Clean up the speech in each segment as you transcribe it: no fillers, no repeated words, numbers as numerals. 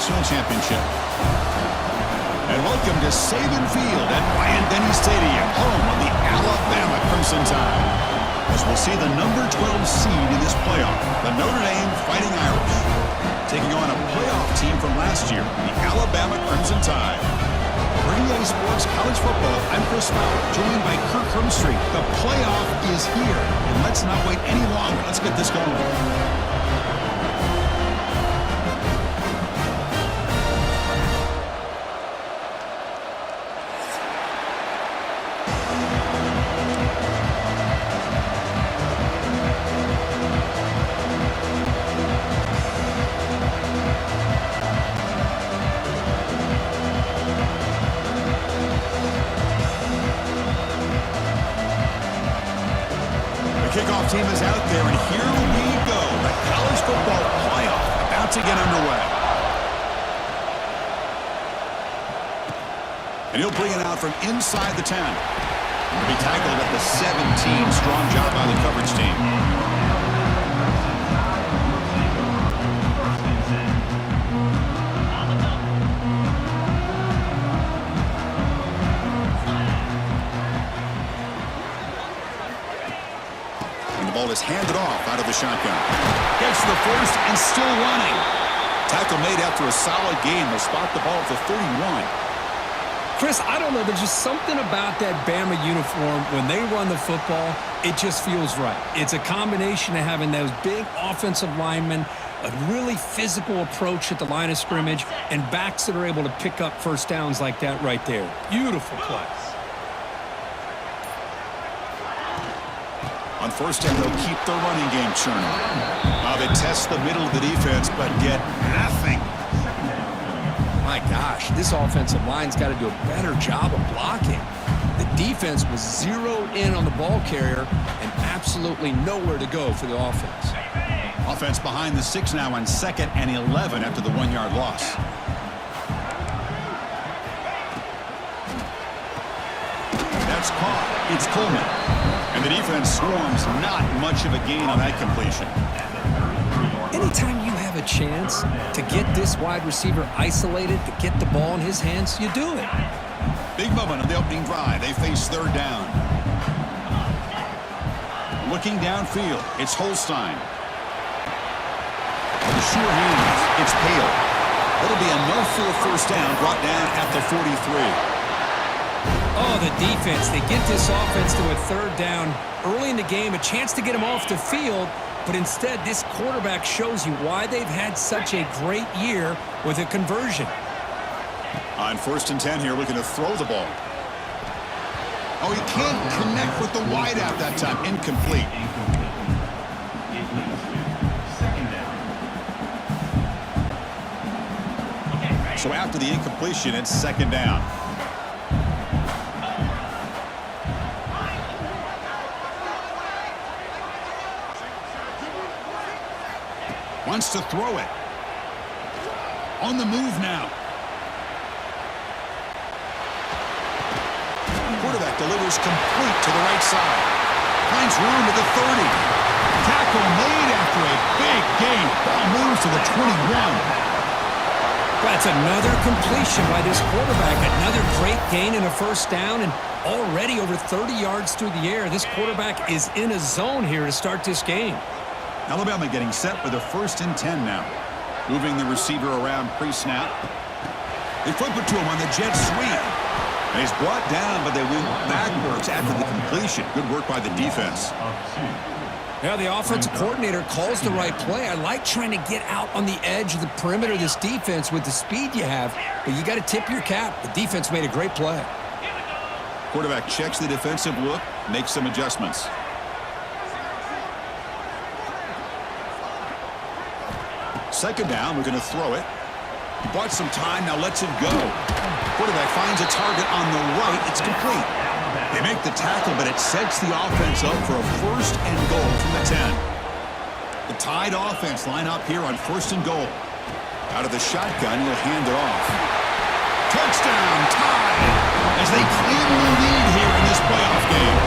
national championship. And welcome to Saban Field at Bryant-Denny Stadium, home of the Alabama Crimson Tide. As we'll see the number 12 seed in this playoff, the Notre Dame Fighting Irish, taking on a playoff team from last year, the Alabama Crimson Tide. For EA Sports College Football, I'm Chris Fowler, joined by Kirk Hermstreet. The playoff is here, and let's not wait any longer. Let's get this going. Kickoff team is out there, and here we go. The college football playoff about to get underway. And he'll bring it out from inside the 10. He'll be tackled at the 17. Strong job by the coverage team. Ball is handed off out of the shotgun. Gets the first and still running. Tackle made after a solid gain. They'll spot the ball at the 31. Chris, I don't know. There's just something about that Bama uniform. When they run the football, it just feels right. It's a combination of having those big offensive linemen, a really physical approach at the line of scrimmage, and backs that are able to pick up first downs like that right there. Beautiful play. On first down, they'll keep the running game churning. They test the middle of the defense, but get nothing. My gosh, this offensive line's got to do a better job of blocking. The defense was zeroed in on the ball carrier and absolutely nowhere to go for the offense. Offense behind the 6 now on 2nd and 11 after the 1-yard loss. That's caught. It's Coleman. And the defense swarms, not much of a gain on that completion. Anytime you have a chance to get this wide receiver isolated, to get the ball in his hands, you do it. Big moment on the opening drive. They face 3rd down. Looking downfield, it's Holstein. On the sure hands, it's Hale. It'll be enough for a first down, brought down at the 43. Oh, the defense. They get this offense to a 3rd down early in the game, a chance to get him off the field, but instead this quarterback shows you why they've had such a great year with a conversion. On 1st and 10 here, looking to throw the ball. Oh, he can't connect with the wideout that time. Incomplete. So after the incompletion, it's 2nd down. Wants to throw it. On the move now. Quarterback delivers complete to the right side. Finds room to the 30. Tackle made after a big gain. Ball moves to the 21. That's another completion by this quarterback. Another great gain and a first down, and already over 30 yards through the air. This quarterback is in a zone here to start this game. Alabama getting set for the 1st and 10 now. Moving the receiver around pre-snap. They flip it to him on the jet sweep. And he's brought down, but they went backwards after the completion. Good work by the defense. Yeah, the offensive coordinator calls the right play. I like trying to get out on the edge of the perimeter of this defense with the speed you have, but you got to tip your cap. The defense made a great play. Quarterback checks the defensive look, makes some adjustments. Second down, we're going to throw it. He bought some time, now lets it go. Quarterback finds a target on the right. It's complete. They make the tackle, but it sets the offense up for a 1st and goal from the 10. The Tide offense line up here on 1st and goal. Out of the shotgun, he'll hand it off. Touchdown, Tide, as they claim the lead here in this playoff game.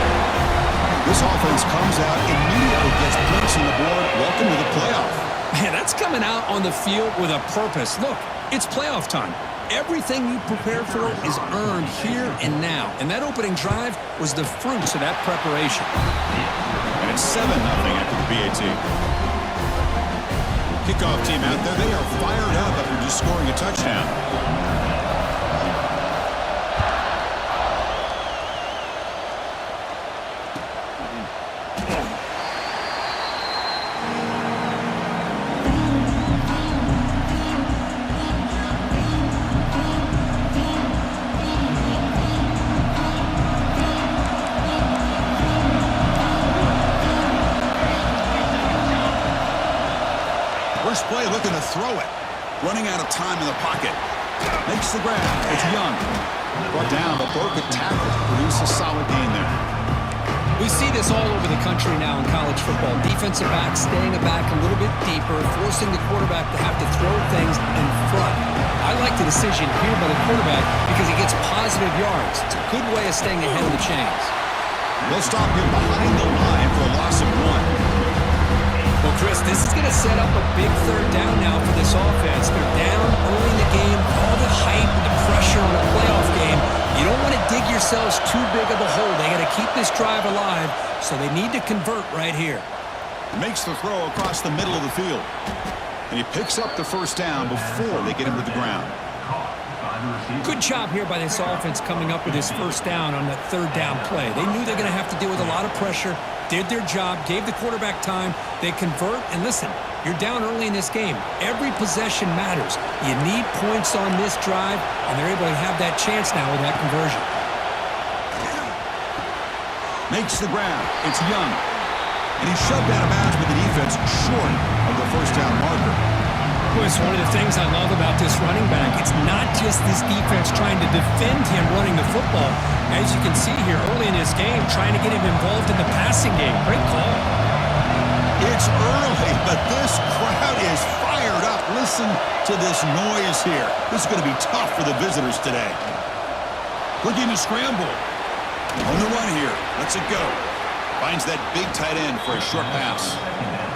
This offense comes out, immediately gets points on the board. Welcome to the playoff. Man, that's coming out on the field with a purpose. Look, It's playoff time. Everything you prepare for is earned here and now. And that opening drive was the fruits of that preparation. And it's 7-0 after the PAT. Kickoff team out there, they are fired up after just scoring a touchdown. First play looking to throw it. Running out of time in the pocket. Makes the grab. It's Young. Brought down, but broke a tackle. Produce a solid gain there. We see this all over the country now in college football. Defensive backs staying back a little bit deeper, forcing the quarterback to have to throw things in front. I like the decision here by the quarterback because he gets positive yards. It's a good way of staying ahead of the chains. They'll stop him behind the line for a loss of 1. Well, Chris, this is going to set up a big third down now for this offense. They're down early in the game, all the hype and the pressure in a playoff game. You don't want to dig yourselves too big of a hole. They got to keep this drive alive, so they need to convert right here. Makes the throw across the middle of the field. And he picks up the first down before they get him to the ground. Good job here by this offense coming up with this first down on that third down play. They knew they're going to have to deal with a lot of pressure, did their job, gave the quarterback time. They convert, and listen, you're down early in this game. Every possession matters. You need points on this drive, and they're able to have that chance now with that conversion. Makes the grab. It's Young. And he's shoved out of bounds with the defense short of the first down marker. Well, it's one of the things I love about this running back. It's not just this defense trying to defend him running the football. As you can see here early in this game, trying to get him involved in the passing game. Great call. It's early, but this crowd is fired up. Listen to this noise here. This is going to be tough for the visitors today. Looking to scramble. On the run here. Lets it go. Finds that big tight end for a short pass.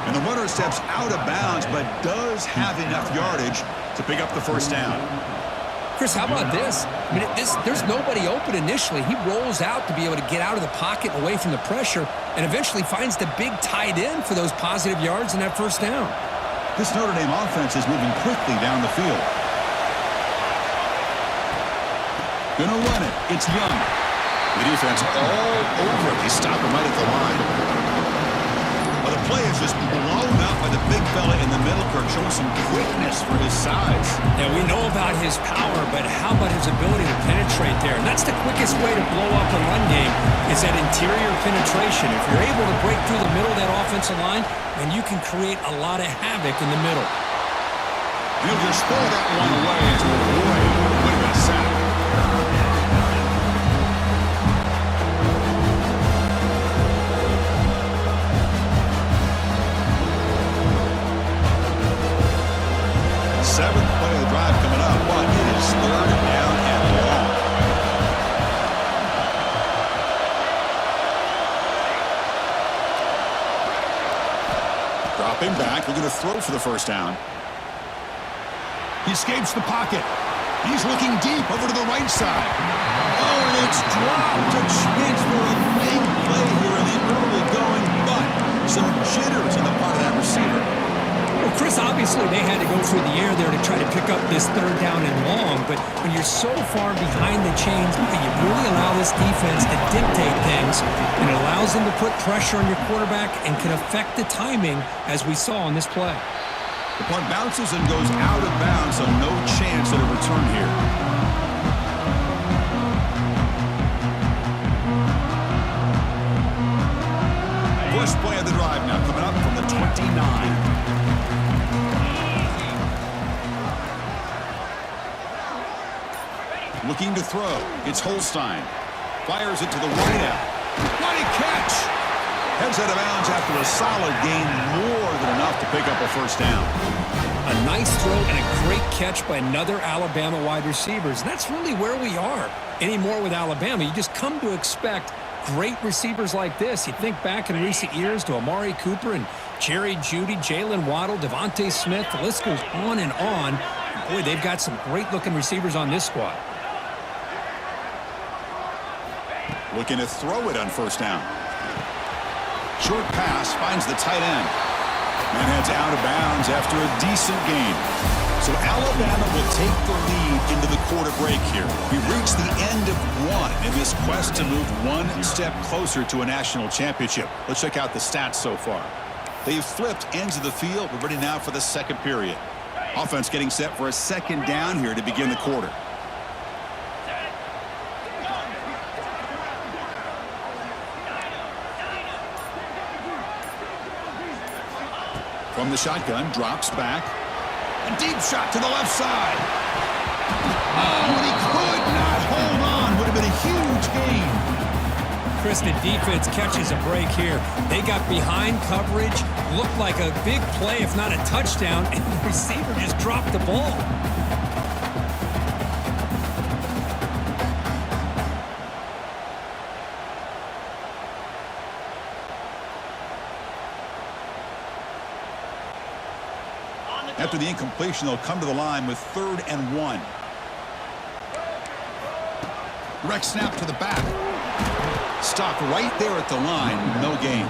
And the runner steps out of bounds, but does have enough yardage to pick up the first down. Chris, how about this? I mean, there's nobody open initially. He rolls out to be able to get out of the pocket away from the pressure and eventually finds the big tight end for those positive yards in that first down. This Notre Dame offense is moving quickly down the field. Gonna run it. It's Young. The defense all over it. They stop him right at the line. Well, the play is just blown up by the big fella in the middle. Kirk showing some quickness for his size. Yeah, we know about his power, but how about his ability to penetrate there? And that's the quickest way to blow up a run game is that interior penetration. If you're able to break through the middle of that offensive line, then you can create a lot of havoc in the middle. He'll just throw that one away into a way of a sack. Seventh play of the drive coming up, but it is third down and long. Dropping back, looking to throw for the first down. He escapes the pocket. He's looking deep over to the right side. Oh, and it's dropped. A chance for a big play here in the early going, but some jitters on the part of that receiver. Well, Chris, obviously they had to go through the air there to try to pick up this third down and long, but when you're so far behind the chains, you really allow this defense to dictate things, and it allows them to put pressure on your quarterback and can affect the timing, as we saw on this play. The punt bounces and goes out of bounds, so no chance at a return here. First play of the drive now coming up from the 29. Looking to throw. It's Holstein. Fires it to the wideout. What a catch! Heads out of bounds after a solid gain, more than enough to pick up a first down. A nice throw and a great catch by another Alabama wide receivers. And that's really where we are anymore with Alabama. You just come to expect great receivers like this. You think back in recent years to Amari Cooper and Jerry Jeudy, Jalen Waddle, Devontae Smith. The list goes on and on. Boy, they've got some great-looking receivers on this squad. Looking to throw it on first down. Short pass finds the tight end. And heads out of bounds after a decent gain. So Alabama will take the lead into the quarter break here. We reached the end of one in this quest to move one step closer to a national championship. Let's check out the stats so far. They've flipped ends of the field. We're ready now for the second period. Offense getting set for a second down here to begin the quarter. From the shotgun, drops back. A deep shot to the left side. Oh, and he could not hold on. Would have been a huge gain. Chris, the defense catches a break here. They got behind coverage, looked like a big play, if not a touchdown, and the receiver just dropped the ball. After the incompletion, they'll come to the line with 3rd and 1. Direct snap to the back. Stopped right there at the line. No gain.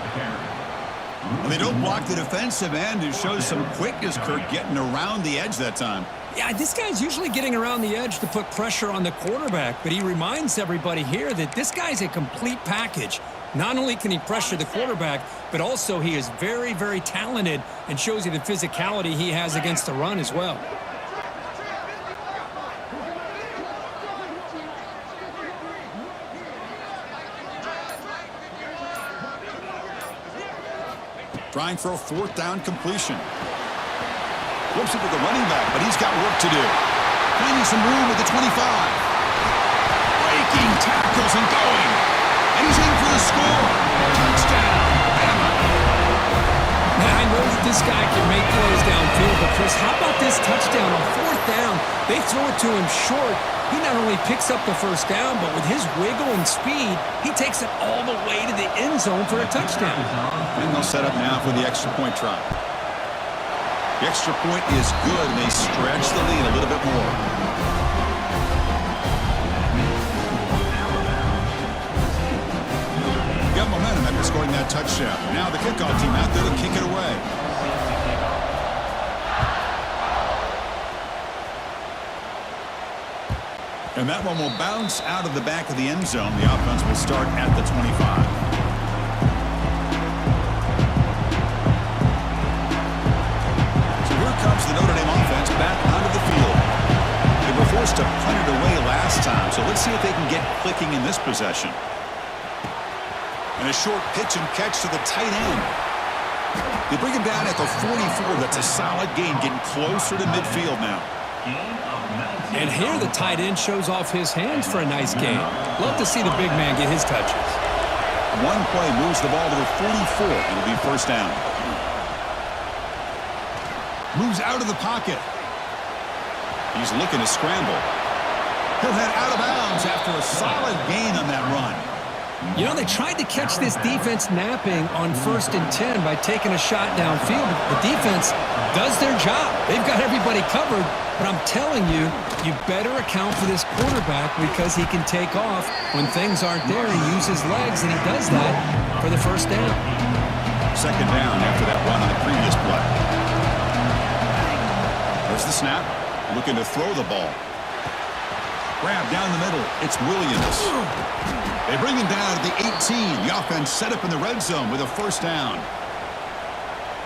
And they don't block the defensive end, who shows some quickness, Kirk, getting around the edge that time. Yeah, this guy's usually getting around the edge to put pressure on the quarterback, but he reminds everybody here that this guy's a complete package. Not only can he pressure the quarterback, but also he is very, very talented and shows you the physicality he has against the run as well. Trying for a 4th down completion. Flips it to the running back, but he's got work to do. Finding some room at the 25. Breaking tackles and going. And he's in for the score. Touchdown, Bama. Now, I know that this guy can make plays downfield, but Chris, how about this touchdown on 4th down? They throw it to him short. He not only picks up the first down, but with his wiggle and speed, he takes it all the way to the end zone for a touchdown. And they'll set up now for the extra point try. The extra point is good, and they stretch the lead a little bit more. Got momentum after scoring that touchdown. Now the kickoff team out there to kick it away. And that one will bounce out of the back of the end zone. The offense will start at the 25. So here comes the Notre Dame offense back onto the field. They were forced to punt it away last time, so let's see if they can get clicking in this possession. And a short pitch and catch to the tight end. They bring him down at the 44. That's a solid gain, getting closer to midfield now. And here the tight end shows off his hands for a nice gain. Love to see the big man get his touches. One play moves the ball to the 44. It'll be first down. Moves out of the pocket. He's looking to scramble. He'll head out of bounds after a solid gain on that run. You know, they tried to catch this defense napping on 1st and 10 by taking a shot downfield. The defense does their job. They've got everybody covered, but I'm telling you, you better account for this quarterback because he can take off when things aren't there and use his legs, and he does that for the first down. Second down after that run on the previous play. There's the snap. Looking to throw the ball. Grab down the middle. It's Williams. They bring him down at the 18. The offense set up in the red zone with a first down.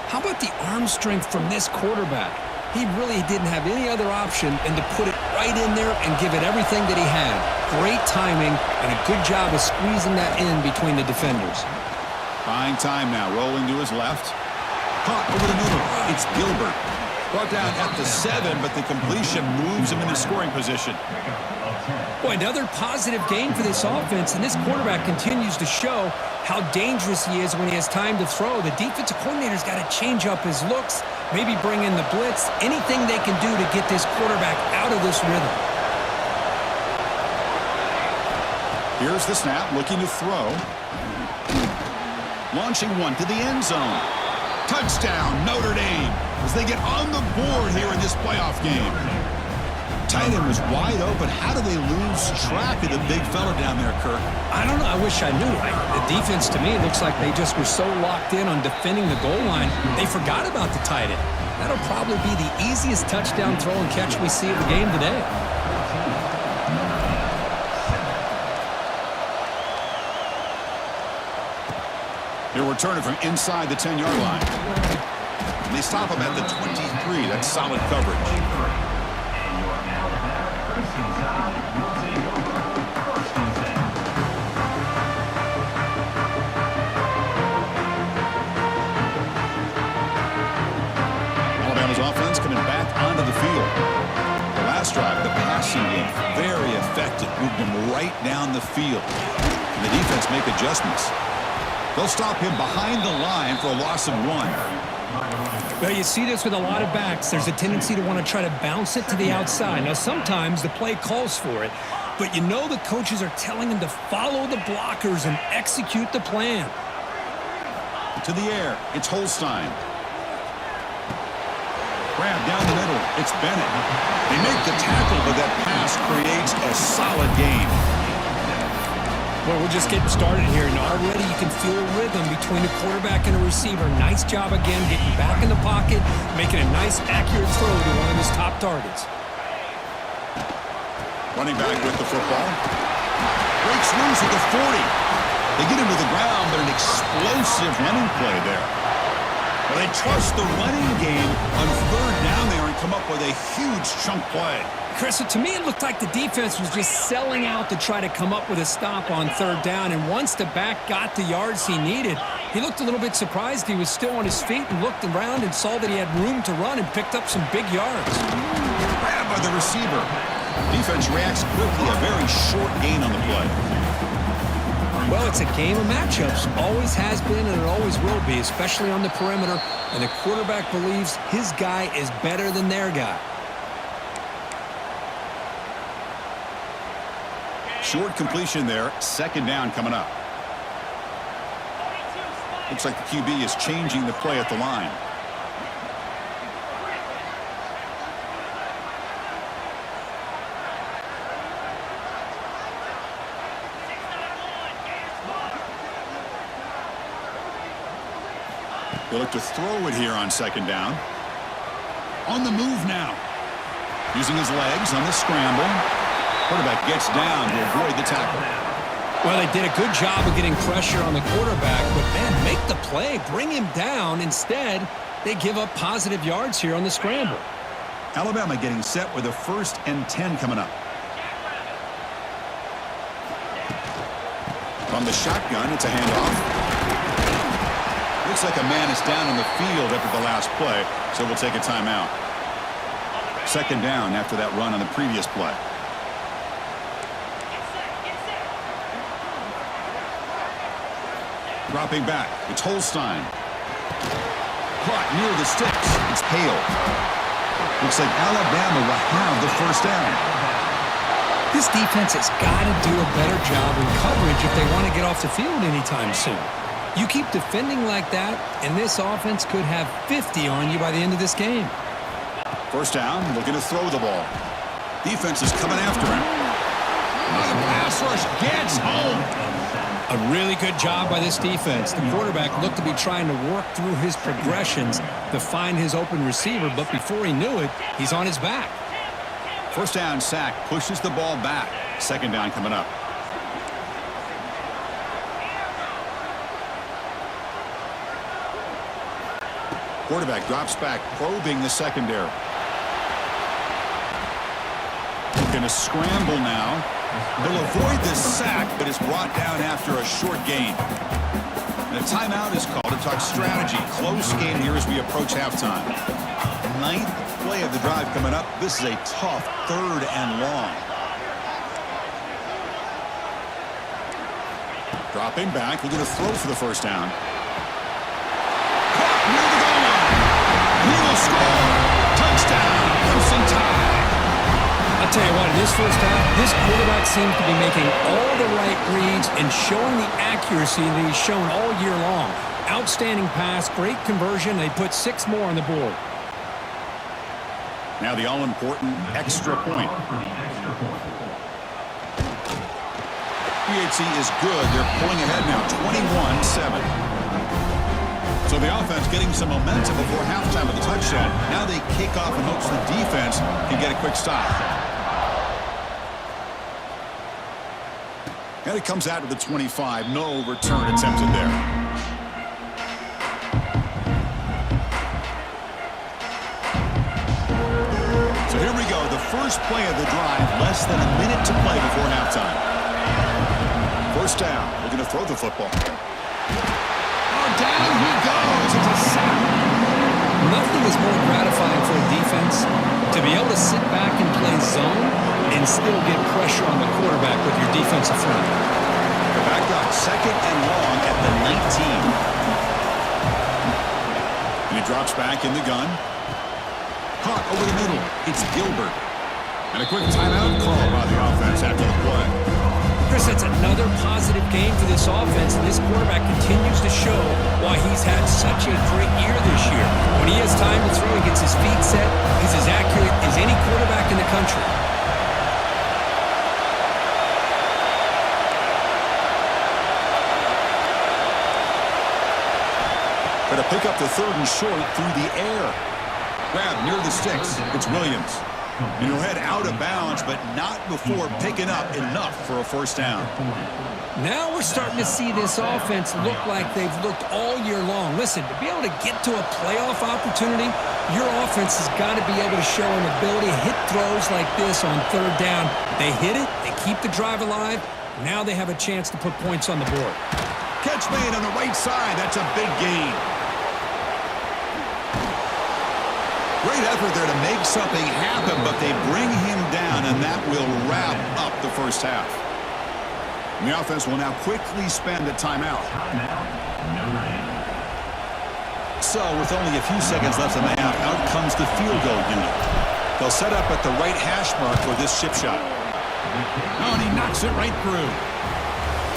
How about the arm strength from this quarterback? He really didn't have any other option than to put it right in there and give it everything that he had. Great timing and a good job of squeezing that in between the defenders. Buying time now. Rolling to his left. Caught over the middle. It's Gilbert. Brought down at the 7, but the completion moves him into scoring position. Boy, another positive game for this offense, and this quarterback continues to show how dangerous he is when he has time to throw. The defensive coordinator's got to change up his looks, maybe bring in the blitz, anything they can do to get this quarterback out of this rhythm. Here's the snap, looking to throw. Launching one to the end zone. Touchdown, Notre Dame, as they get on the board here in this playoff game. Tight end was wide open. How do they lose track of the big fella down there, Kirk? I don't know. I wish I knew. The defense, to me, it looks like they just were so locked in on defending the goal line, they forgot about the tight end. That'll probably be the easiest touchdown throw and catch we see of the game today. He'll return it from inside the 10-yard line. And they stop him at the 23. That's solid coverage. Alabama's offense coming back onto the field. The last drive, the passing game, very effective. Moved him right down the field. And the defense make adjustments. They'll stop him behind the line for a loss of 1. Well, you see this with a lot of backs. There's a tendency to want to try to bounce it to the outside. Now, sometimes the play calls for it, but you know the coaches are telling him to follow the blockers and execute the plan. To the air, it's Holstein. Grab down the middle, it's Bennett. They make the tackle, but that pass creates a solid game. Well, we're just getting started here, and already you can feel a rhythm between the quarterback and the receiver. Nice job again getting back in the pocket, making a nice, accurate throw to one of his top targets. Running back with the football. Breaks loose at the 40. They get him to the ground, but an explosive running play there. Well, they trust the running game on third down there and come up with a huge chunk play. Chris, to me, it looked like the defense was just selling out to try to come up with a stop on third down. And once the back got the yards he needed, he looked a little bit surprised. He was still on his feet and looked around and saw that he had room to run and picked up some big yards. Grabbed by the receiver. Defense reacts quickly. A very short gain on the play. Well, it's a game of matchups. Always has been and it always will be, especially on the perimeter. And the quarterback believes his guy is better than their guy. Short completion there. Second down coming up. Looks like the QB is changing the play at the line. They look to throw it here on second down. On the move now. Using his legs on the scramble. Quarterback gets down to avoid the tackle. Well, they did a good job of getting pressure on the quarterback, but man, make the play, bring him down. Instead, they give up positive yards here on the scramble. Alabama getting set with a 1st and 10 coming up. From the shotgun, it's a handoff. Looks like a man is down on the field after the last play, so we'll take a timeout. Second down after that run on the previous play. Dropping back, it's Holstein. Caught near the sticks, it's Hale. Looks like Alabama will have the 1st down. This defense has got to do a better job in coverage if they want to get off the field anytime soon. You keep defending like that, and this offense could have 50 on you by the end of this game. 1st down, looking to throw the ball. Defense is coming after him. The pass rush gets home. A really good job by this defense. The quarterback looked to be trying to work through his progressions to find his open receiver, but before he knew it, he's on his back. 1st down sack, pushes the ball back. Second down coming up. Quarterback drops back, probing the secondary. Going to scramble now. He'll avoid the sack, but is brought down after a short gain. And a timeout is called to talk strategy. Close game here as we approach halftime. 9th play of the drive coming up. This is a tough 3rd and long. Dropping back, looking to throw for the 1st down. Caught near the goal line. He will score. Touchdown, Crimson Tide. I'll tell you what, in this 1st half, this quarterback seems to be making all the right reads and showing the accuracy that he's shown all year long. Outstanding pass, great conversion. They put 6 more on the board. Now the all-important extra point. PHC is good. They're pulling ahead now, 21-7. So the offense getting some momentum before halftime of the touchdown. Now they kick off and hopes the defense can get a quick stop. And it comes out to the 25. No return attempted there. So here we go. The first play of the drive. Less than a minute to play before halftime. First down. We're going to throw the football. Oh, down he goes. It's a sack. Nothing is more gratifying for a defense to be able to sit back and play zone and still get pressure on the quarterback with your defensive front. The back got second and long at the 19. And he drops back in the gun. Caught over the middle. It's Gilbert. And a quick timeout call by the offense after the play. Chris, that's another positive game for this offense, and this quarterback continues to show why he's had such a great year this year. When he has time to throw, he gets his feet set. He's as accurate as any quarterback in the country. Going to pick up the third and short through the air. Grab near the sticks. It's Williams. And he'll head out of bounds, but not before picking up enough for a first down. Now we're starting to see this offense look like they've looked all year long. Listen, to be able to get to a playoff opportunity, your offense has got to be able to show an ability to hit throws like this on third down. They hit it, they keep the drive alive. Now they have a chance to put points on the board. Catch made on the right side. That's a big gain. Great effort there to make something happen, but they bring him down, and that will wrap up the first half. And the offense will now quickly spend a timeout. So, with only a few seconds left in the half, out comes the field goal unit. They'll set up at the right hash mark for this chip shot. Oh, and he knocks it right through.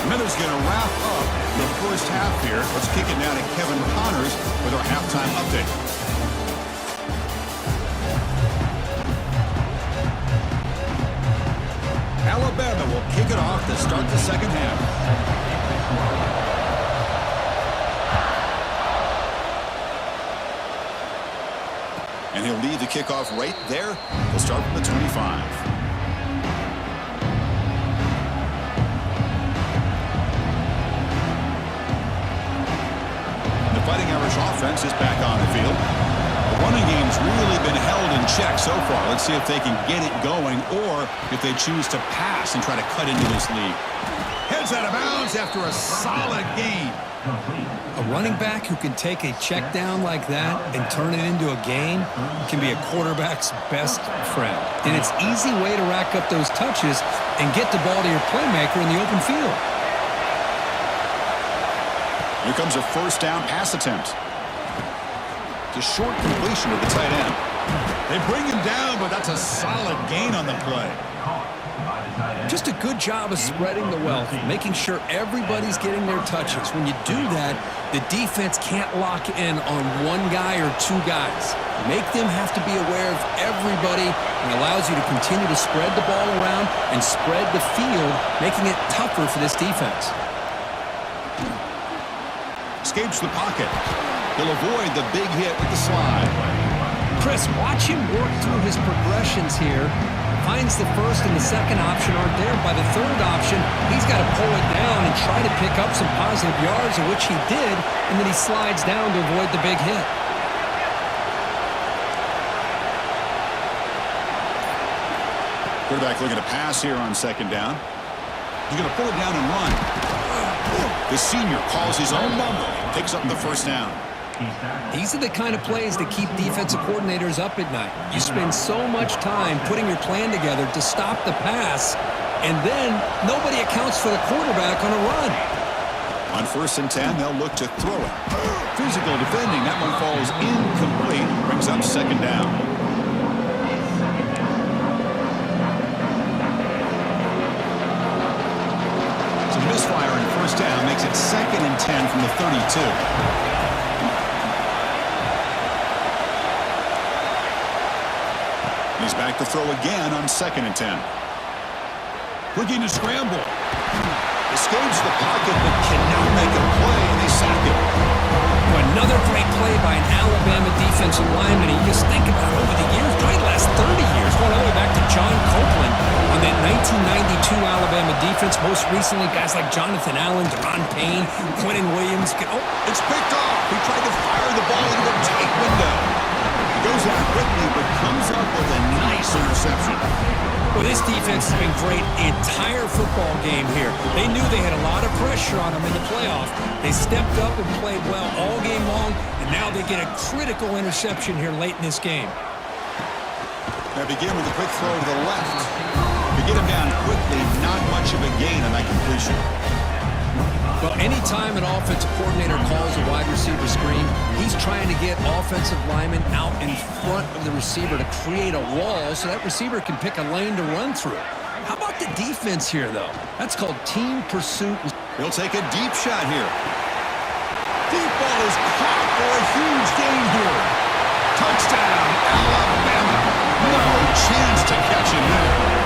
Miller's going to wrap up the first half here. Let's kick it down to Kevin Connors with our halftime update. Alabama will kick it off to start the second half. And he'll lead the kickoff right there. He'll start from the 25. The Fighting Irish offense is back on the field. The running game's really been held in check so far. Let's see if they can get it going or if they choose to pass and try to cut into this lead. Heads out of bounds after a solid game. A running back who can take a check down like that and turn it into a gain can be a quarterback's best friend. And it's an easy way to rack up those touches and get the ball to your playmaker in the open field. Here comes a first down pass attempt. It's a short completion with the tight end. They bring him down, but that's a solid gain on the play. Just a good job of spreading the wealth, making sure everybody's getting their touches. When you do that, the defense can't lock in on one guy or two guys. Make them have to be aware of everybody, and allows you to continue to spread the ball around and spread the field, making it tougher for this defense. Escapes the pocket. He'll avoid the big hit with the slide. Chris, watch him work through his progressions here. Finds the first and the second option aren't there. By the third option, he's got to pull it down and try to pick up some positive yards, of which he did, and then he slides down to avoid the big hit. Quarterback looking to pass here on second down. He's going to pull it down and run. The senior calls his own number and picks up the first down. These are the kind of plays that keep defensive coordinators up at night. You spend so much time putting your plan together to stop the pass, and then nobody accounts for the quarterback on a run. On 1st and 10, they'll look to throw it. Physical defending. That one falls incomplete. Brings up second down. Some misfire in first down makes it 2nd and 10 from the 32. He's back to throw again on 2nd and 10. Looking to scramble. Escapes the pocket, but cannot make a play, and they sack him. Another great play by an Alabama defensive lineman. You just think about over the years, probably the last 30 years, going all the way back to John Copeland on that 1992 Alabama defense. Most recently, guys like Jonathan Allen, Deron Payne, Quentin Williams. Oh, it's picked off. He tried to fire the ball into a tight window. He goes out quickly, but comes up with a nice interception. Well, this defense has been great entire football game here. They knew they had a lot of pressure on them in the playoff. They stepped up and played well all game long, and now they get a critical interception here late in this game. They begin with a quick throw to the left. To get him down quickly, not much of a gain on that completion. Well, anytime an offensive coordinator calls a wide receiver screen, he's trying to get offensive linemen out in front of the receiver to create a wall so that receiver can pick a lane to run through. How about the defense here, though? That's called team pursuit. He'll take a deep shot here. Deep ball is caught for a huge gain here. Touchdown, Alabama. No chance to catch him there.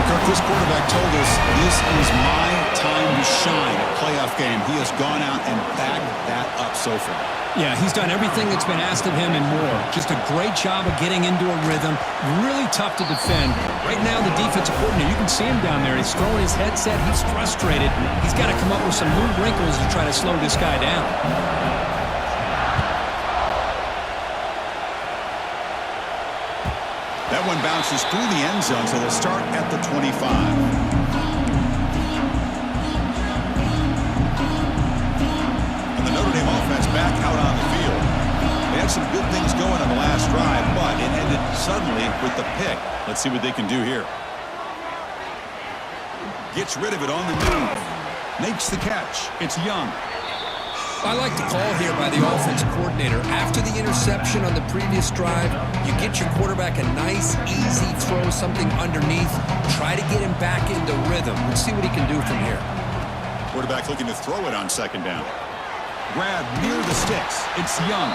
Kirk, this quarterback told us this is my time to shine at playoff game. He has gone out and backed that up so far. Yeah, he's done everything that's been asked of him and more. Just a great job of getting into a rhythm. Really tough to defend. Right now, the defensive coordinator, you can see him down there. He's throwing his headset. He's frustrated. He's got to come up with some new wrinkles to try to slow this guy down. That one bounces through the end zone, so they'll start at the 25. And the Notre Dame offense back out on the field. They had some good things going on the last drive, but it ended suddenly with the pick. Let's see what they can do here. Gets rid of it on the move. Makes the catch. It's Young. I like the call here by the offensive coordinator. After the interception on the previous drive, you get your quarterback a nice, easy throw, something underneath. Try to get him back into rhythm. Let's see what he can do from here. Quarterback looking to throw it on 2nd down. Grab near the sticks. It's Young.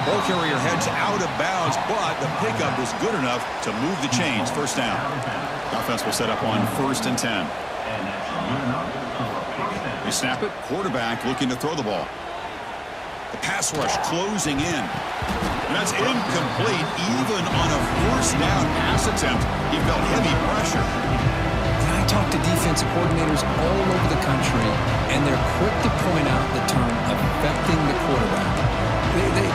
Ball carrier heads out of bounds, but the pickup is good enough to move the chains. 1st down. Offense will set up on 1st and 10. They snap it. Quarterback looking to throw the ball. The pass rush closing in. And that's incomplete. Even on a 1st down pass attempt, he felt heavy pressure. I talk to defensive coordinators all over the country, and they're quick to point out the term affecting the quarterback.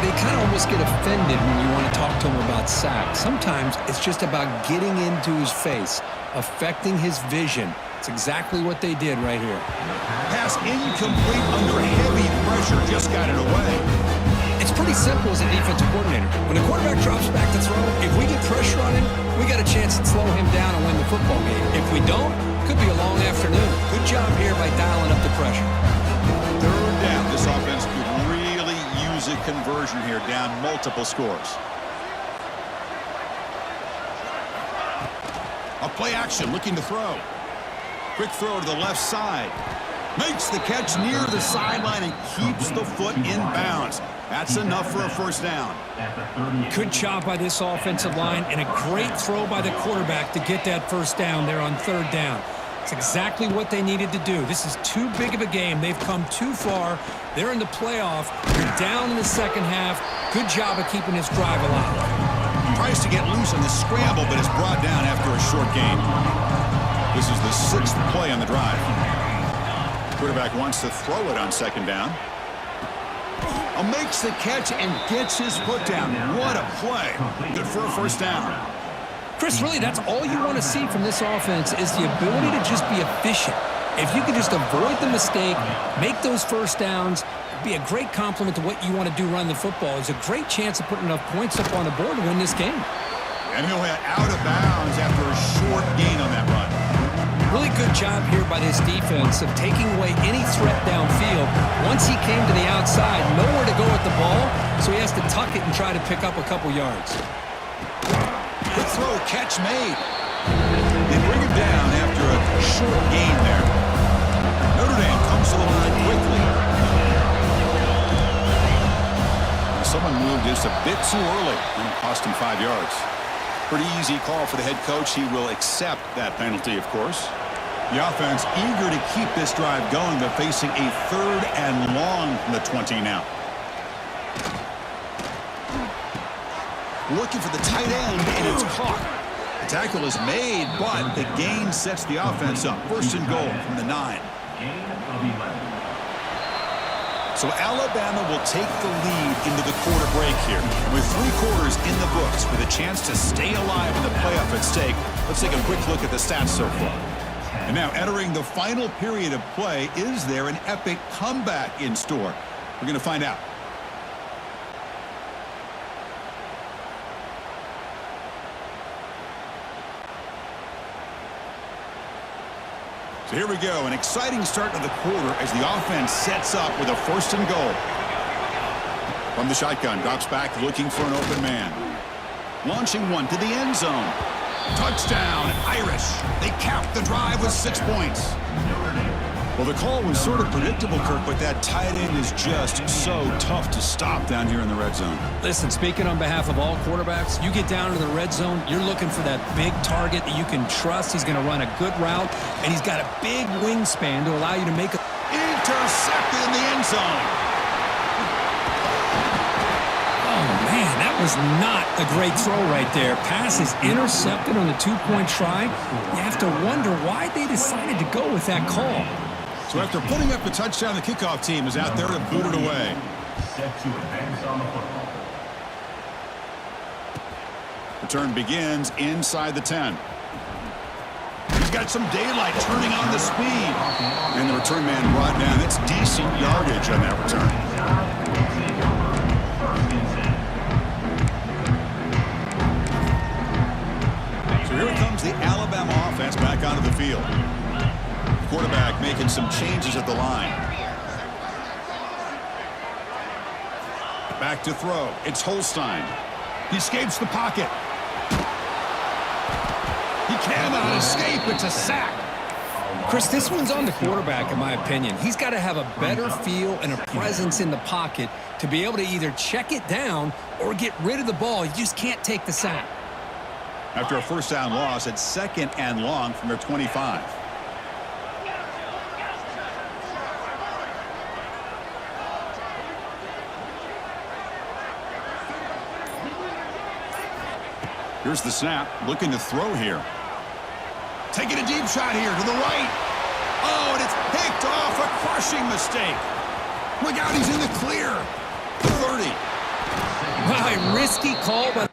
They kind of almost get offended when you want to talk to them about sacks. Sometimes it's just about getting into his face, affecting his vision. It's exactly what they did right here. Pass incomplete under heavy pressure, just got it away. It's pretty simple as a defensive coordinator. When the quarterback drops back to throw, if we get pressure on him, we got a chance to slow him down and win the football game. If we don't, could be a long afternoon. Good job here by dialing up the pressure. 3rd down. This offense could really use a conversion here, down multiple scores. A play action, looking to throw. Quick throw to the left side. Makes the catch near the sideline and keeps the foot in bounds. That's enough for a 1st down. Good job by this offensive line and a great throw by the quarterback to get that 1st down there on 3rd down. It's exactly what they needed to do. This is too big of a game. They've come too far. They're in the playoff. They're down in the 2nd half. Good job of keeping this drive alive. Tries to get loose on the scramble, but is brought down after a short gain. This is the 6th play on the drive. Quarterback wants to throw it on 2nd down. Makes the catch and gets his foot down. What a play. Good for a 1st down. Chris, really, that's all you want to see from this offense is the ability to just be efficient. If you can just avoid the mistake, make those 1st downs, be a great compliment to what you want to do running the football. It's a great chance of putting enough points up on the board to win this game. And he'll hit out of bounds after a short gain on that run. Really good job here by this defense of taking away any threat downfield. Once he came to the outside, nowhere to go with the ball, so he has to tuck it and try to pick up a couple yards. Good throw, catch made. They bring him down after a short gain there. Notre Dame comes to the line quickly. Someone moved just a bit too early and it cost him 5 yards. Pretty easy call for the head coach. He will accept that penalty, of course. The offense eager to keep this drive going, but facing a 3rd and long from the 20 now. Looking for the tight end, and it's caught. The tackle is made, but the gain sets the offense up. 1st and goal from the 9. So Alabama will take the lead into the quarter break here. With 3 quarters in the books with a chance to stay alive in the playoff at stake, let's take a quick look at the stats so far. And now entering the final period of play, is there an epic comeback in store? We're going to find out. So here we go, an exciting start to the quarter as the offense sets up with a 1st and goal. From the shotgun, drops back looking for an open man. Launching one to the end zone. Touchdown, Irish. They capped the drive with 6 points. Well, the call was sort of predictable, Kirk, but that tight end is just so tough to stop down here in the red zone. Listen, speaking on behalf of all quarterbacks, you get down to the red zone, you're looking for that big target that you can trust. He's going to run a good route, and he's got a big wingspan to allow you to make a... Intercepted in the end zone. Oh, man, that was not a great throw right there. Pass is intercepted on the 2-point try. You have to wonder why they decided to go with that call. So after putting up the touchdown, the kickoff team is out there to boot it away. Return begins inside the 10. He's got some daylight turning on the speed. And the return man brought down. That's decent yardage on that return. So here comes the Alabama offense back onto the field. Quarterback making some changes at the line. Back to throw. It's Holstein. He escapes the pocket. He cannot escape. It's a sack. Chris, this one's on the quarterback, in my opinion. He's got to have a better feel and a presence in the pocket to be able to either check it down or get rid of the ball. You just can't take the sack. After a 1st down loss, it's 2nd and long from their 25. Here's the snap, looking to throw here. Taking a deep shot here to the right. Oh, and it's picked off, a crushing mistake. Look out, he's in the clear. 30. Wow, a risky call, but...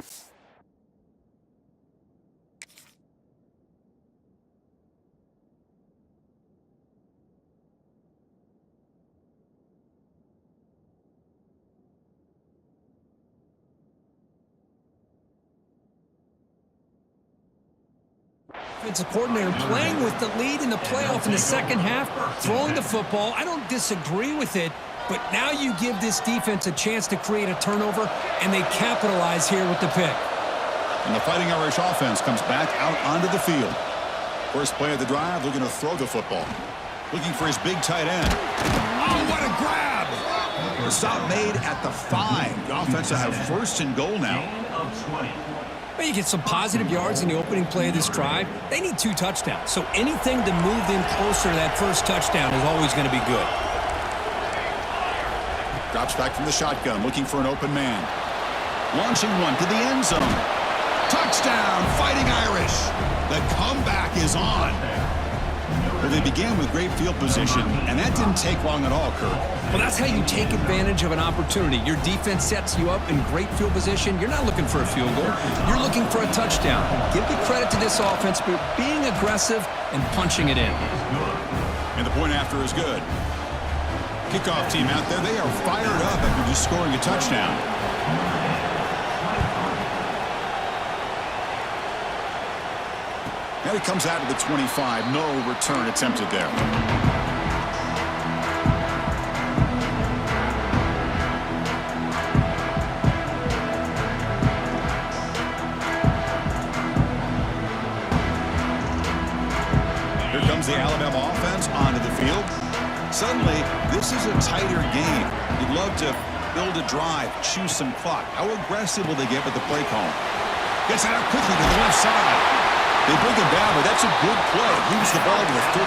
Defensive coordinator playing with the lead in the playoff in the 2nd half, throwing the football. I don't disagree with it, but now you give this defense a chance to create a turnover, and they capitalize here with the pick. And the Fighting Irish offense comes back out onto the field. First play of the drive, looking to throw the football. Looking for his big tight end. Oh, what a grab! The stop made at the 5. The offense will have 1st and goal now. Well, you get some positive yards in the opening play of this drive. They need 2 touchdowns, so anything to move them closer to that 1st touchdown is always going to be good. Drops back from the shotgun, looking for an open man. Launching one to the end zone. Touchdown, Fighting Irish. The comeback is on. Well, they began with great field position, and that didn't take long at all, Kirk. Well, that's how you take advantage of an opportunity. Your defense sets you up in great field position. You're not looking for a field goal. You're looking for a touchdown. Give the credit to this offense for being aggressive and punching it in. And the point after is good. Kickoff team out there, they are fired up after just scoring a touchdown. Now he comes out to the 25. No return attempted there. Here comes the Alabama offense onto the field. Suddenly, this is a tighter game. You'd love to build a drive, choose some clock. How aggressive will they get with the play call? Gets it out quickly to the left side. They bring him down, but that's a good play. Moves the ball to the 39.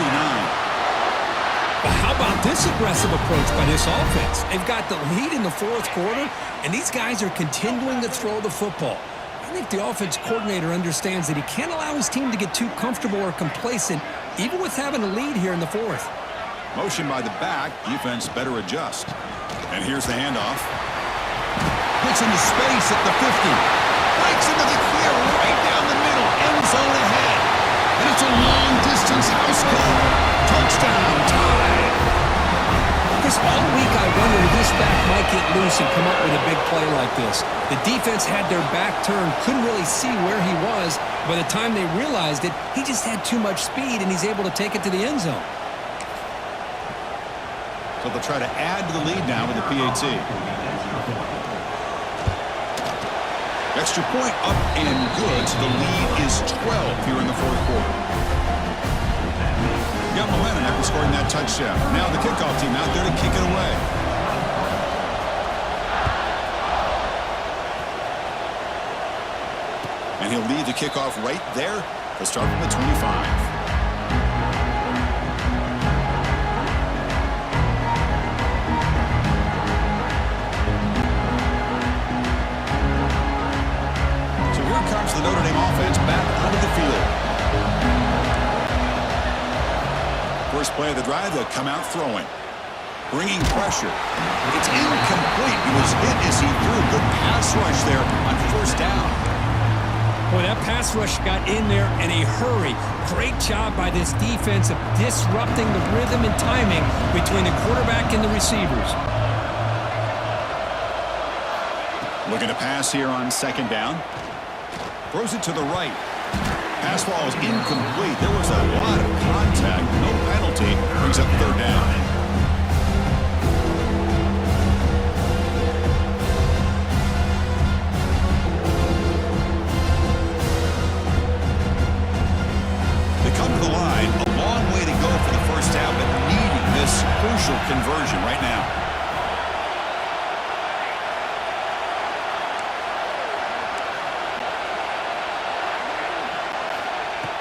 But how about this aggressive approach by this offense? They've got the lead in the fourth quarter, and these guys are continuing to throw the football. I think the offense coordinator understands that he can't allow his team to get too comfortable or complacent, even with having a lead here in the fourth. Motion by the back. Defense better adjust. And here's the handoff. Puts into space at the 50. Breaks into the clear right down the middle. End zone ahead. And it's a long-distance house call. Touchdown time. Chris, all week I wondered if this back might get loose and come up with a big play like this. The defense had their back turned, couldn't really see where he was. By the time they realized it, he just had too much speed, and he's able to take it to the end zone. So they'll try to add to the lead now with the PAT. Extra point up and good, so the lead is 12 here in the fourth quarter. Got momentum after scoring that touchdown. Now the kickoff team out there to kick it away. And he'll lead the kickoff right there. They'll start from the 25. The Notre Dame offense back onto the field. First play of the drive, they'll come out throwing. Bringing pressure. It's incomplete. He was hit as he threw. Good pass rush there on first down. Boy, that pass rush got in there in a hurry. Great job by this defense of disrupting the rhythm and timing between the quarterback and the receivers. Looking to pass here on second down. Throws it to the right. Pass ball is incomplete. There was a lot of contact. No penalty. Brings up third down. They come to the line. A long way to go for the first down, but needing this crucial conversion right now.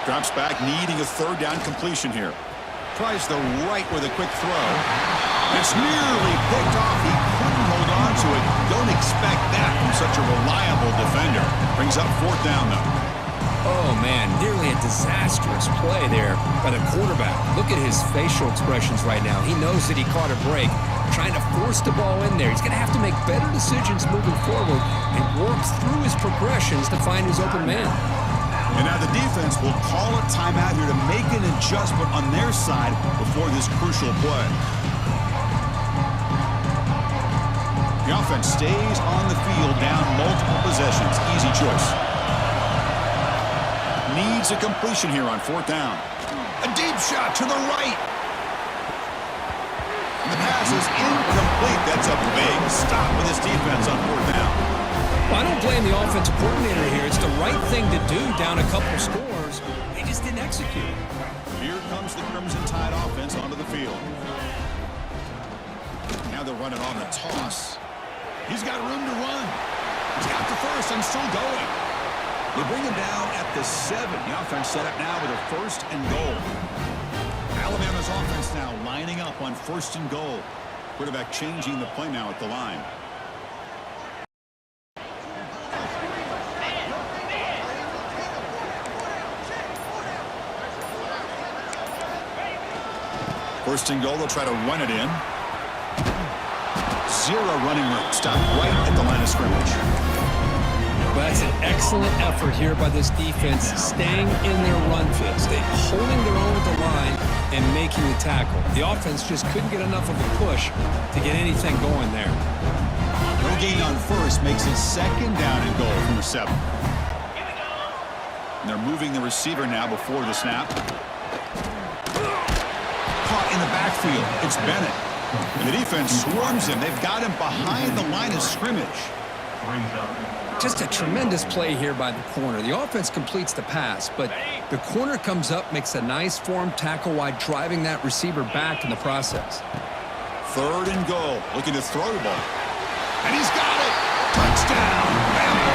Drops back, needing a third down completion here. Tries the right with a quick throw. It's nearly picked off. He couldn't hold on to it. Don't expect that from such a reliable defender. Brings up fourth down, though. Oh, man, nearly a disastrous play there by the quarterback. Look at his facial expressions right now. He knows that he caught a break, trying to force the ball in there. He's going to have to make better decisions moving forward and work through his progressions to find his open man. And now the defense will call a timeout here to make an adjustment on their side before this crucial play. The offense stays on the field down multiple possessions. Easy choice. Needs a completion here on fourth down. A deep shot to the right. And the pass is incomplete. That's a big stop with this defense on fourth down. Well, I don't blame the offensive coordinator here. It's the right thing to do down a couple scores. They just didn't execute. Here comes the Crimson Tide offense onto the field. Now they'll run it on the toss. He's got room to run. He's got the first and still going. They bring him down at the 7. The offense set up now with a first and goal. Alabama's offense now lining up on first and goal. Quarterback changing the play now at the line. First and goal, they'll try to run it in. Zero running room. Stop right at the line of scrimmage. Well, that's an excellent effort here by this defense, staying in their run fit, holding their own at the line and making the tackle. The offense just couldn't get enough of a push to get anything going there. No gain on first makes it second down and goal from the 7. And they're moving the receiver now before the snap. Caught in the backfield. It's Bennett. And the defense swarms him. They've got him behind the line of scrimmage. Just a tremendous play here by the corner. The offense completes the pass, but the corner comes up, makes a nice form tackle while driving that receiver back in the process. Third and goal. Looking to throw the ball. And he's got it. Touchdown. Bama.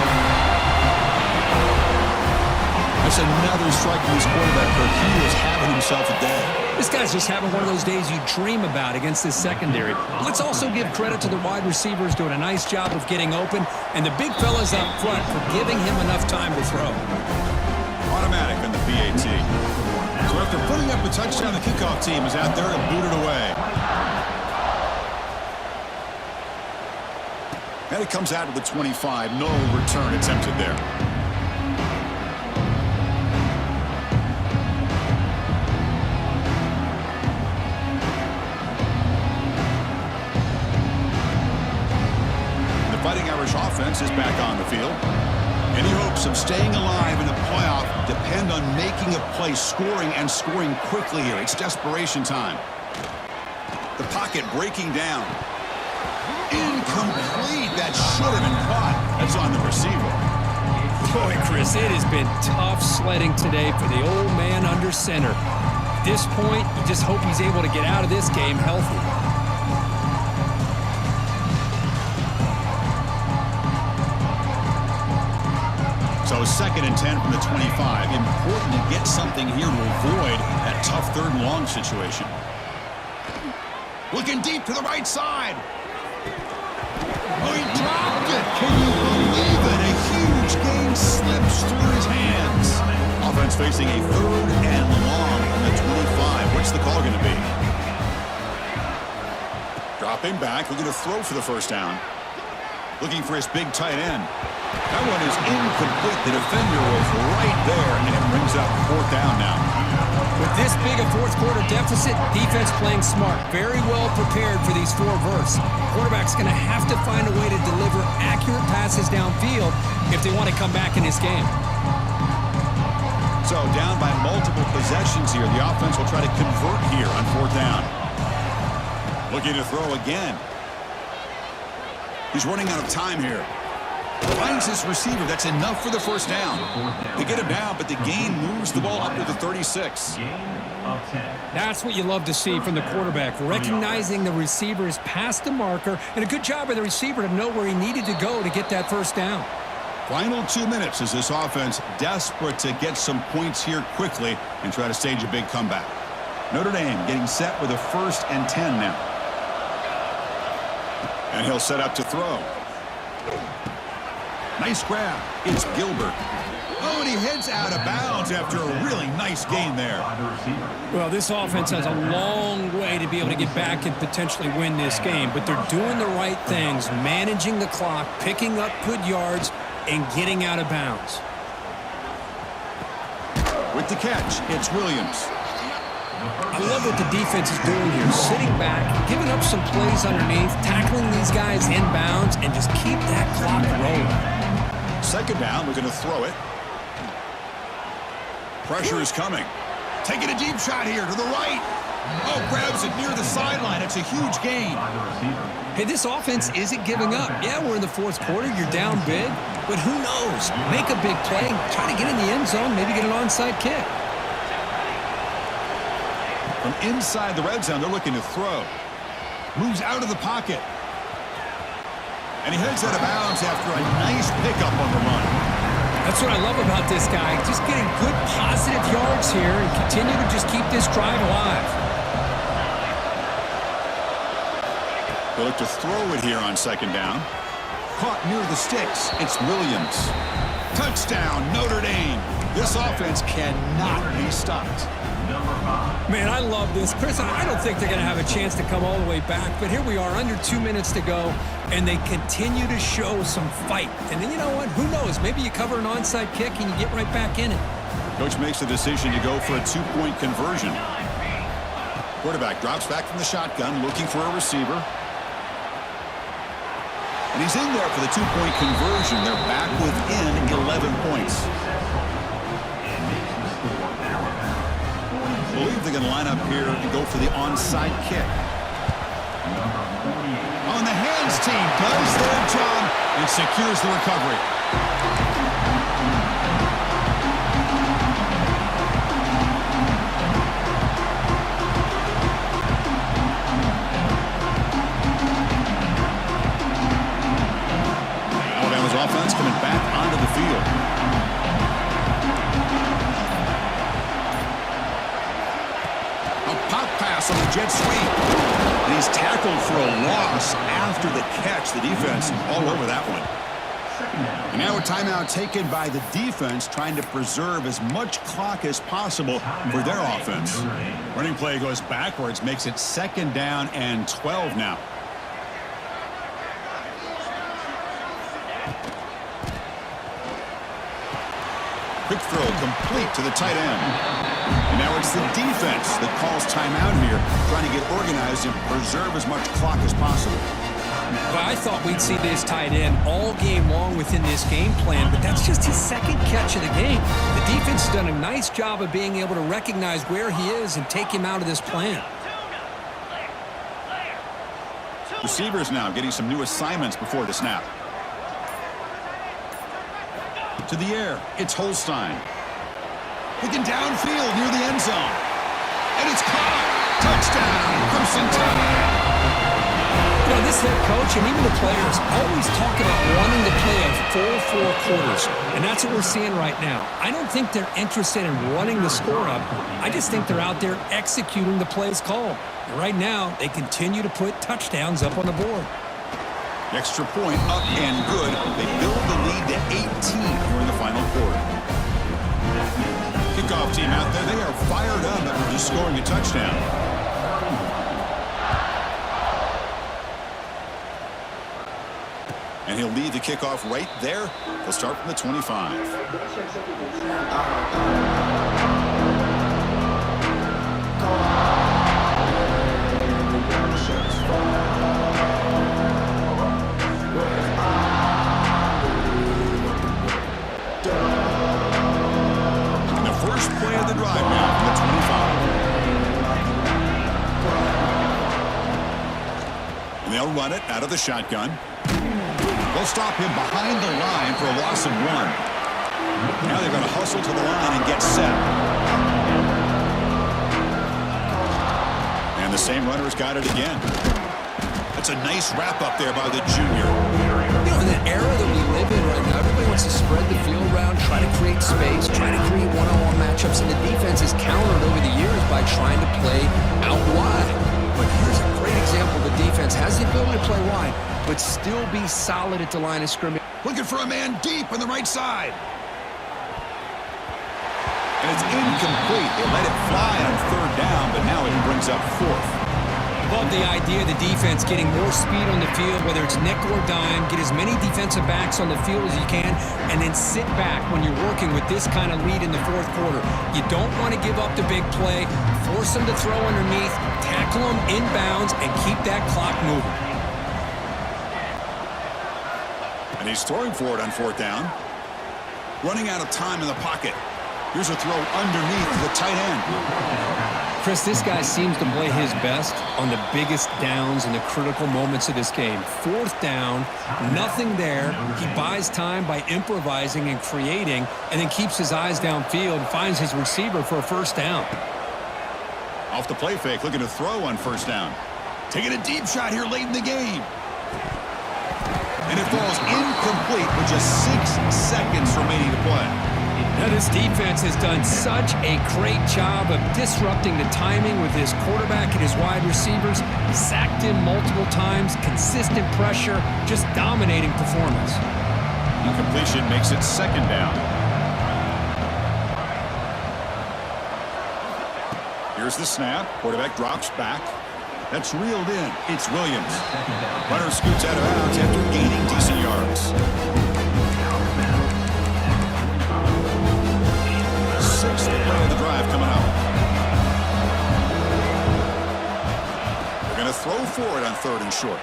That's another strike from his quarterback, Kirk. He is having himself a day. This guy's just having one of those days you dream about against this secondary. Let's also give credit to the wide receivers doing a nice job of getting open, and the big fellas up front for giving him enough time to throw. Automatic on the PAT. So after putting up a touchdown, the kickoff team is out there to boot it away. And it comes out to the 25. No return attempted there. The Fighting Irish offense is back on the field. Any hopes of staying alive in the playoff depend on making a play, scoring, and scoring quickly here. It's desperation time. The pocket breaking down. Incomplete. That should have been caught. That's on the receiver. Boy, Chris, it has been tough sledding today for the old man under center. At this point, you just hope he's able to get out of this game healthy. So 2nd and 10 from the 25. Important to get something here to avoid that tough 3rd and long situation. Looking deep to the right side. Oh, he dropped it. Can you believe it? A huge gain slips through his hands. Offense facing a 3rd and long from the 25. What's the call going to be? Dropping back, looking to throw for the first down. Looking for his big tight end. That one is incomplete. The defender was right there, and it brings up 4th down now. With this big a 4th quarter deficit, defense playing smart. Very well prepared for these 4 verts. Quarterback's going to have to find a way to deliver accurate passes downfield if they want to come back in this game. So down by multiple possessions here. The offense will try to convert here on 4th down. Looking to throw again. He's running out of time here. Finds his receiver. That's enough for the first down. They get him down, but the gain moves the ball up to the 36. That's what you love to see from the quarterback, recognizing the receiver is past the marker, and a good job by the receiver to know where he needed to go to get that first down. Final 2 minutes as this offense desperate to get some points here quickly and try to stage a big comeback. Notre Dame getting set with a 1st and 10 now. And he'll set up to throw. Nice grab. It's Gilbert. Oh, and he heads out of bounds after a really nice gain there. Well, this offense has a long way to be able to get back and potentially win this game, but they're doing the right things, managing the clock, picking up good yards, and getting out of bounds. With the catch, it's Williams. I love what the defense is doing here, sitting back, giving up some plays underneath, tackling these guys in bounds, and just keep that clock rolling. 2nd down, we're going to throw it. Pressure is coming. Taking a deep shot here to the right. Oh, grabs it near the sideline. It's a huge gain. Hey, this offense isn't giving up. Yeah, we're in the 4th quarter. You're down big. But who knows? Make a big play. Try to get in the end zone. Maybe get an onside kick. From inside the red zone, they're looking to throw. Moves out of the pocket. And he heads out of bounds after a nice pickup on the run. That's what I love about this guy. Just getting good positive yards here and continue to just keep this drive alive. They look to throw it here on 2nd down. Caught near the sticks. It's Williams. Touchdown, Notre Dame. This offense cannot be stopped. Man, I love this. Chris, I don't think they're going to have a chance to come all the way back, but here we are, under 2 minutes to go, and they continue to show some fight. And then, you know what? Who knows? Maybe you cover an onside kick and you get right back in it. Coach makes the decision to go for a 2-point conversion. Quarterback drops back from the shotgun, looking for a receiver. And he's in there for the 2-point conversion. They're back within 11 points. I believe they're going to line up here and go for the onside kick. On the hands team does their job and secures the recovery. Alabama's offense coming back onto the field. pass on the jet sweep. And he's tackled for a loss after the catch. The defense all over that one. And now a timeout taken by the defense, trying to preserve as much clock as possible for their offense. Running play goes backwards, makes it 2nd down and 12 now. Quick throw complete to the tight end. And now it's the defense that calls timeout here, trying to get organized and preserve as much clock as possible. Well, I thought we'd see this tight end all game long within this game plan, but that's just his 2nd catch of the game. The defense has done a nice job of being able to recognize where he is and take him out of this plan. Receivers now getting some new assignments before the snap. To the air, it's Holstein. Looking downfield near the end zone. And it's caught. Touchdown, Crimson Tide. You know, this head coach and even the players always talk about wanting to play a full 4 quarters, and that's what we're seeing right now. I don't think they're interested in running the score up. I just think they're out there executing the plays called. And right now, they continue to put touchdowns up on the board. Extra point up and good. They build the lead to 18 here in the final quarter. Kickoff team out there. They are fired up after just scoring a touchdown. And he'll lead the kickoff right there. They'll start from the 25. And the first play of the drive now from the 25. And they'll run it out of the shotgun. They'll stop him behind the line for a loss of 1. Now they're going to hustle to the line and get set. And the same runner's got it again. That's a nice wrap up there by the junior. You know, in the era that we live in right now, everybody wants to spread the field around, try to create space, try to create one-on-one matchups, and the defense is countered over the years by trying to play out wide. But here's a great example. The defense has the ability to play wide, but still be solid at the line of scrimmage. Looking for a man deep on the right side. And it's incomplete. They let it fly on 3rd down, but now it brings up 4th. Love the idea of the defense getting more speed on the field, whether it's nickel or dime, get as many defensive backs on the field as you can, and then sit back when you're working with this kind of lead in the 4th quarter. You don't want to give up the big play, force them to throw underneath, tackle them inbounds, and keep that clock moving. And he's throwing for it on 4th down. Running out of time in the pocket. Here's a throw underneath the tight end. Chris, this guy seems to play his best on the biggest downs and the critical moments of this game. 4th down, nothing there. He buys time by improvising and creating, and then keeps his eyes downfield and finds his receiver for a 1st down. Off the play fake, looking to throw on 1st down. Taking a deep shot here late in the game. And it falls incomplete with just 6 seconds remaining to play. Now, this defense has done such a great job of disrupting the timing with his quarterback and his wide receivers. Sacked him multiple times, consistent pressure, just dominating performance. Incompletion makes it 2nd down. Here's the snap. Quarterback drops back. That's reeled in. It's Williams. Runner scoots out of bounds after gaining decent yards. 6th play of the drive coming up. They're going to throw for it on 3rd and short.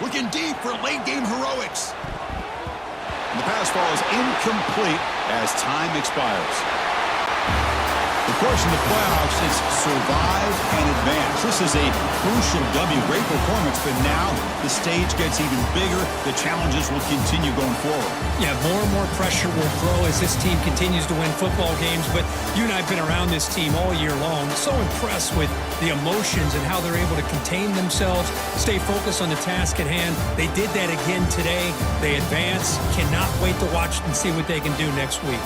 Looking deep for late game heroics. And the pass ball is incomplete as time expires. Of course, in the playoffs, it's survive and advance. This is a crucial W. Great performance, but now the stage gets even bigger. The challenges will continue going forward. Yeah, more and more pressure will grow as this team continues to win football games, but you and I have been around this team all year long. So impressed with the emotions and how they're able to contain themselves, stay focused on the task at hand. They did that again today. They advance. Cannot wait to watch and see what they can do next week.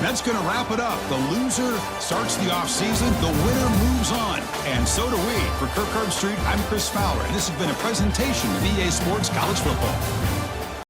And that's going to wrap it up. The loser starts the offseason. The winner moves on. And so do we. For Kirk Herbstreit, I'm Chris Fowler, and this has been a presentation of EA Sports College Football.